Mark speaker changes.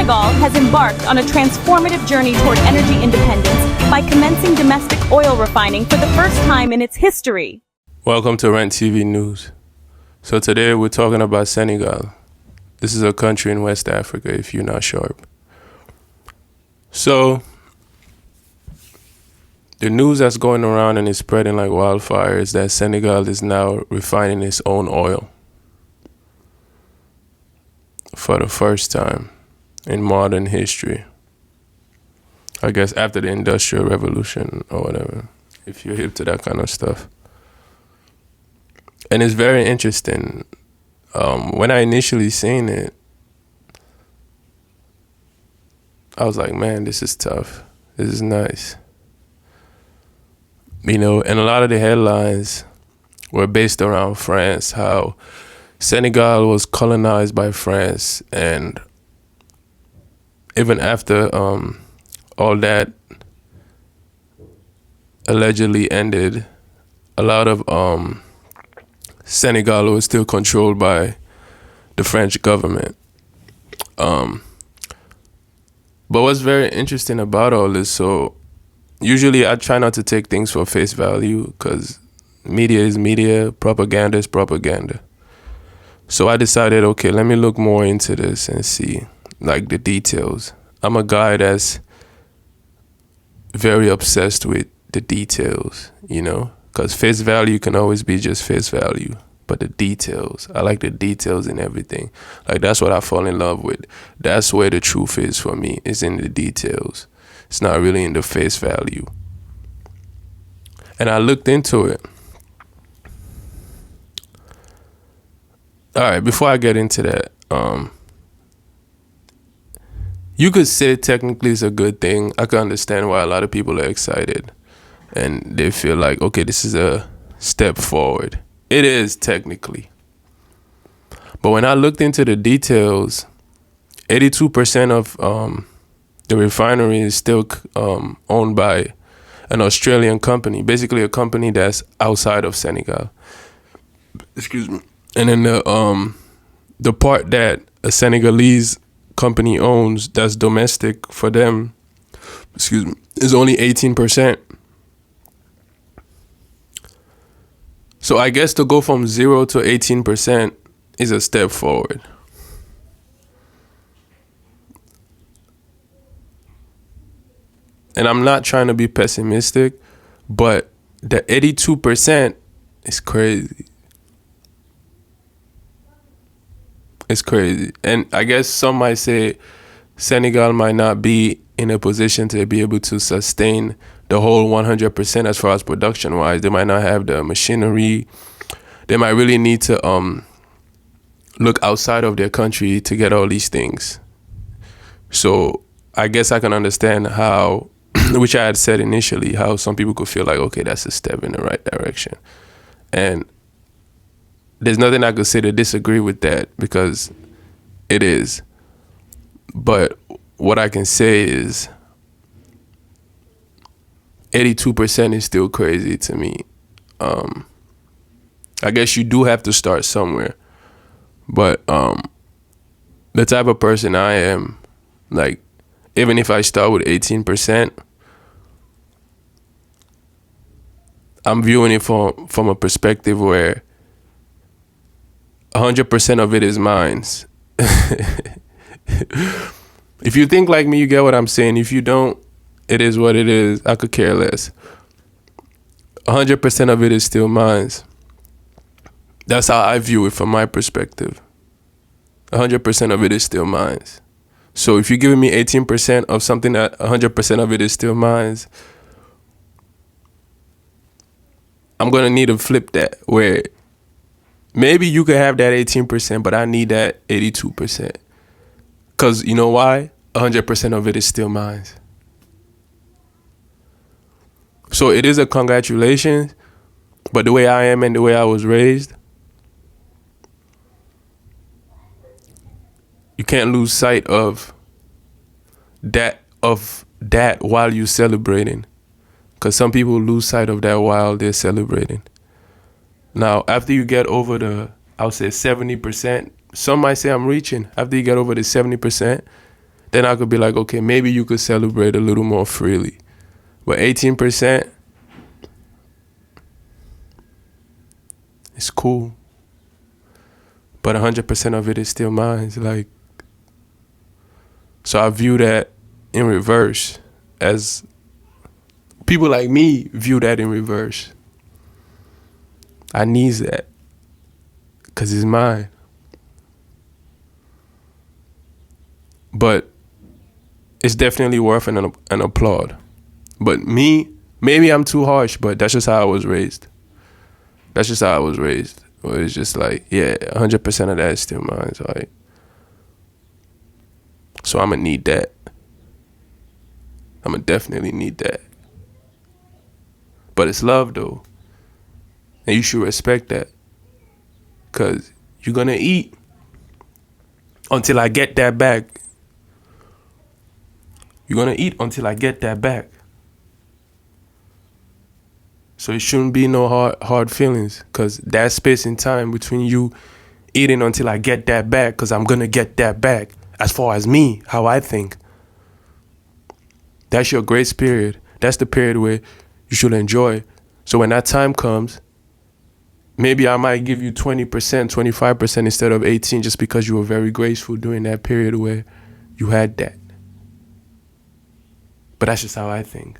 Speaker 1: Senegal has embarked on a transformative journey toward energy independence by commencing domestic oil refining for the first time in its history.
Speaker 2: Welcome to renttv News. So today we're talking about Senegal. This is a country in West Africa, if you're not sharp. So the news that's going around and is spreading like wildfire is that Senegal is now refining its own oil for the first time in modern history. I guess after the Industrial Revolution or whatever, if you're hip to that kind of stuff. And it's very interesting. When I initially seen it, I was like, man, this is tough. This is nice. You know, and a lot of the headlines were based around France, how Senegal was colonized by France, and even after all that allegedly ended, a lot of Senegal was still controlled by the French government. But what's very interesting about all this, so usually I try not to take things for face value because media is media, propaganda is propaganda. So I decided, okay, let me look more into this and see like the details. I'm a guy that's very obsessed with the details, you know, because face value can always be just face value. But the details, I like the details in everything. Like that's what I fall in love with. That's where the truth is for me, is in the details. It's not really in the face value. And I looked into it. All right, before I get into that, you could say technically it's a good thing. I can understand why a lot of people are excited and they feel like, okay, this is a step forward. It is technically. But when I looked into the details, 82% of the refinery is still owned by an Australian company, basically a company that's outside of Senegal. Excuse me. And then the part that a Senegalese company owns that's domestic for them, excuse me, is only 18%. So I guess to go from 0 to 18% is a step forward. And I'm not trying to be pessimistic, but the 82% is crazy. It's crazy. And I guess some might say Senegal might not be in a position to be able to sustain the whole 100% as far as production wise. They might not have the machinery. They might really need to look outside of their country to get all these things. So I guess I can understand how, which I had said initially, how some people could feel like, okay, that's a step in the right direction. And there's nothing I could say to disagree with that, because it is. But what I can say is 82% is still crazy to me. I guess you do have to start somewhere. But the type of person I am, like, even if I start with 18%, I'm viewing it from a perspective where 100% of it is mine. If you think like me, you get what I'm saying. If you don't, it is what it is. I could care less. 100% of it is still mine. That's how I view it from my perspective. 100% of it is still mine. So if you're giving me 18% of something that 100% of it is still mine, I'm going to need to flip that, where maybe you could have that 18%, but I need that 82%. Because you know why? 100% of it is still mine. So it is a congratulations, but the way I am and the way I was raised, you can't lose sight of that while you're celebrating. Because some people lose sight of that while they're celebrating. Now, after you get over the, I would say 70%, some might say I'm reaching. After you get over the 70%, then I could be like, okay, maybe you could celebrate a little more freely. But 18%, it's cool. But 100% of it is still mine. It's like, so I view that in reverse, as people like me view that in reverse. I need that because it's mine. But it's definitely worth an applaud. But me, maybe I'm too harsh, but that's just how I was raised. That's just how I was raised. Where it's just like, yeah, 100% of that is still mine. So I'm going to need that. I'm going to definitely need that. But it's love, though. And you should respect that. Because you're going to eat until I get that back. You're going to eat until I get that back. So it shouldn't be no hard feelings. Because that space in time between you eating until I get that back, because I'm going to get that back, as far as me, how I think. That's your grace period. That's the period where you should enjoy. So when that time comes, maybe I might give you 20%, 25% instead of 18, just because you were very graceful during that period where you had that. But that's just how I think.